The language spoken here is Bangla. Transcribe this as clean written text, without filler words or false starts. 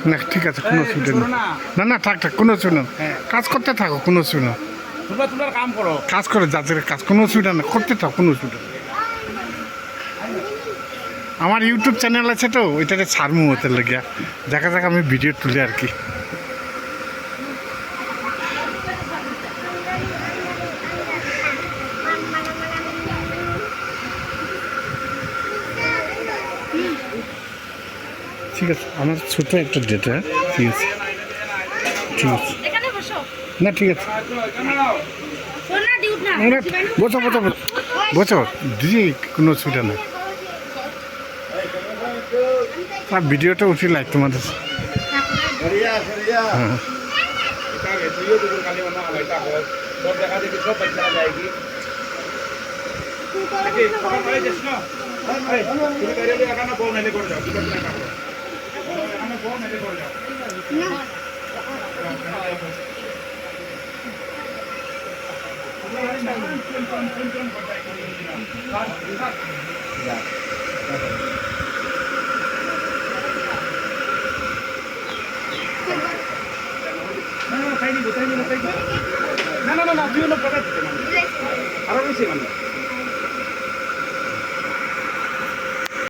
না ঠিক আছে, কোনো অসুবিধা নেই। না না থাক থাক, কোনো অসুবিধা নেই। কাজ করতে থাকো, কোনো অসুবিধা নেই। তোমরা কাম করো, কাজ করে যাদের কাজ, কোনো অসুবিধা নেই, করতে থাকো, কোনো অসুবিধা নেই। আমার ইউটিউব চ্যানেল আছে তো, ওইটাতে ছাড়মু হতে লাগিয়া দেখা যাক আমি ভিডিও তুলি আর কি। ঠিক আছে, আমার ছোটো একটা ডেটা, ঠিক আছে ঠিক আছে। না ঠিক আছে, বসো বসো বসো দিদি, কোনো অসুবিধা নেই। আর ভিডিওটা উঠিলাই তোমাদের। হ্যাঁ না, তুই হলো পকেট আরো বেশি মানে